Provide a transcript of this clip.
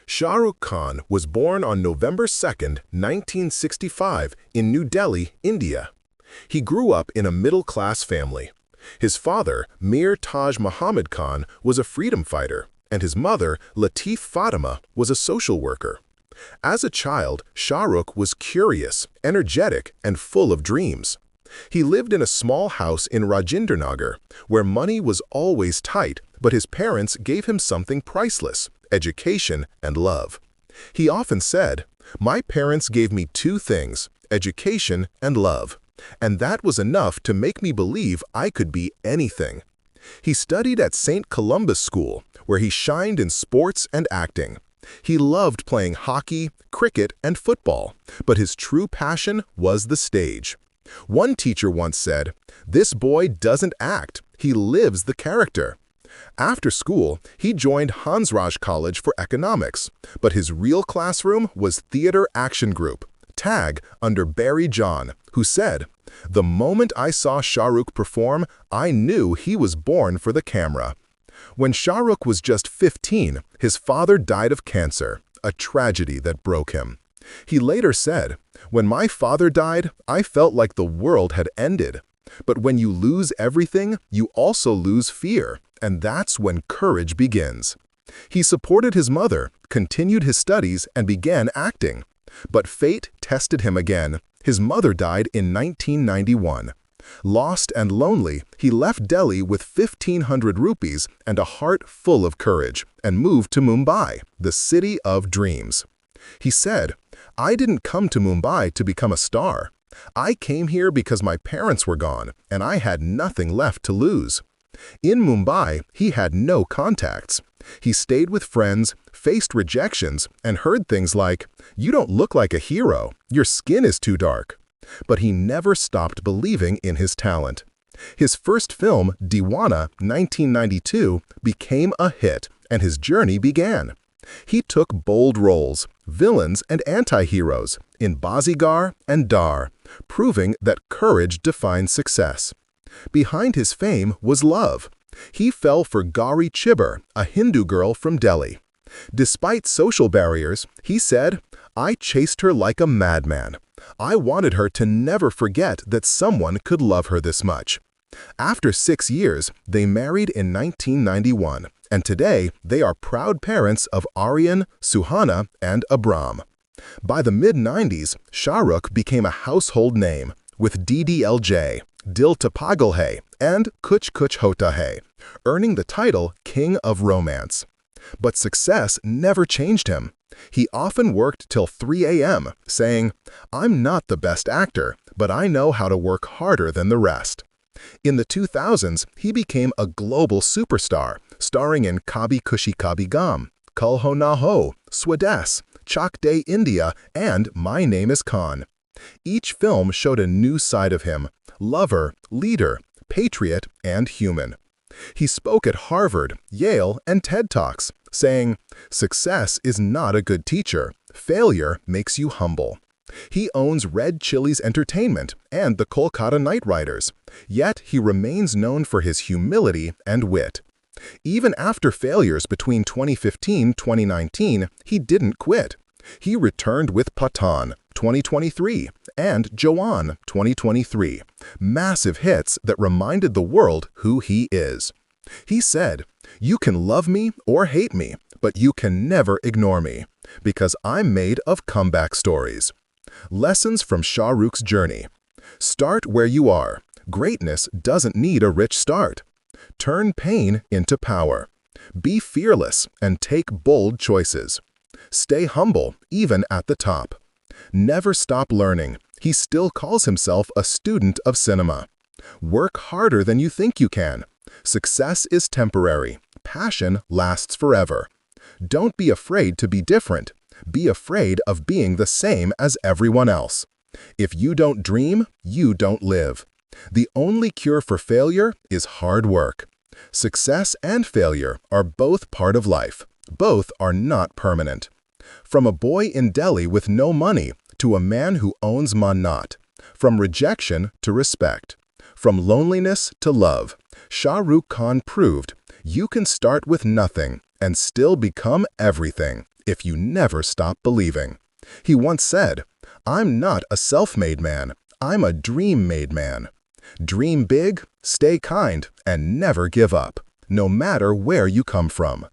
Sharukh Khan was born on November 2, 1965, in New Delhi, India. He grew up in a middle-class family. His father, Mir Taj Muhammad Khan, was a freedom fighter, and his mother, Latif Fatima, was a social worker. As a child, Sharukh was curious, energetic, and full of dreams. He lived in a small house in Rajendranagar, where money was always tight, but his parents gave him something priceless: education and love. He often said, "My parents gave me two things, education and love, and that was enough to make me believe I could be anything." He studied at St. Columba's School, where he shined in sports and acting. He loved playing hockey, cricket, and football, but his true passion was the stage. One teacher once said, "This boy doesn't act, he lives the character." After school, he joined Hansraj College for economics, but his real classroom was Theatre Action Group, TAG, under Barry John, who said, "The moment I saw Sharukh perform, I knew he was born for the camera." When Sharukh was just 15, his father died of cancer, a tragedy that broke him. He later said, "When my father died, I felt like the world had ended. But when you lose everything, you also lose fear, and that's when courage begins." He supported his mother, continued his studies, and began acting. But fate tested him again. His mother died in 1991. Lost and lonely, he left Delhi with 1,500 rupees and a heart full of courage, and moved to Mumbai, the city of dreams. He said, "I didn't come to Mumbai to become a star. I came here because my parents were gone, and I had nothing left to lose." In Mumbai, he had no contacts. He stayed with friends, faced rejections, and heard things like, "You don't look like a hero, your skin is too dark." But he never stopped believing in his talent. His first film, Deewana, 1992, became a hit, and his journey began. He took bold roles, villains and anti-heroes, in Bazigar and Dar, proving that courage defines success. Behind his fame was love. He fell for Gauri Chibber, a Hindu girl from Delhi. Despite social barriers, he said, "I chased her like a madman. I wanted her to never forget that someone could love her this much." After 6 years, they married in 1991, and today they are proud parents of Aryan, Suhana, and Abram. By the mid-90s, Sharukh became a household name, with DDLJ, Dil To Pagal Hai, and Kuch Kuch Hota Hai, earning the title King of Romance. But success never changed him. He often worked till 3 a.m., saying, "I'm not the best actor, but I know how to work harder than the rest." In the 2000s, he became a global superstar, starring in Kabhi Khushi Kabhie Gham, Kal Ho Na Ho, Swades, Chak De India, and My Name Is Khan. Each film showed a new side of him: lover, leader, patriot, and human. He spoke at Harvard, Yale, and TED Talks, saying, "Success is not a good teacher. Failure makes you humble." He owns Red Chillies Entertainment and the Kolkata Knight Riders, yet he remains known for his humility and wit. Even after failures between 2015-2019, he didn't quit. He returned with Pathaan 2023 and Jawan 2023, massive hits that reminded the world who he is. He said, "You can love me or hate me, but you can never ignore me, because I'm made of comeback stories." Lessons from Sharukh's journey. Start where you are. Greatness doesn't need a rich start. Turn pain into power. Be fearless and take bold choices. Stay humble, even at the top. Never stop learning. He still calls himself a student of cinema. Work harder than you think you can. Success is temporary. Passion lasts forever. Don't be afraid to be different. Be afraid of being the same as everyone else. If you don't dream, you don't live. The only cure for failure is hard work. Success and failure are both part of life. Both are not permanent. From a boy in Delhi with no money to a man who owns Mannat. From rejection to respect. From loneliness to love. Sharukh Khan proved you can start with nothing and still become everything if you never stop believing. He once said, "I'm not a self-made man, I'm a dream-made man." Dream big, stay kind, and never give up, no matter where you come from.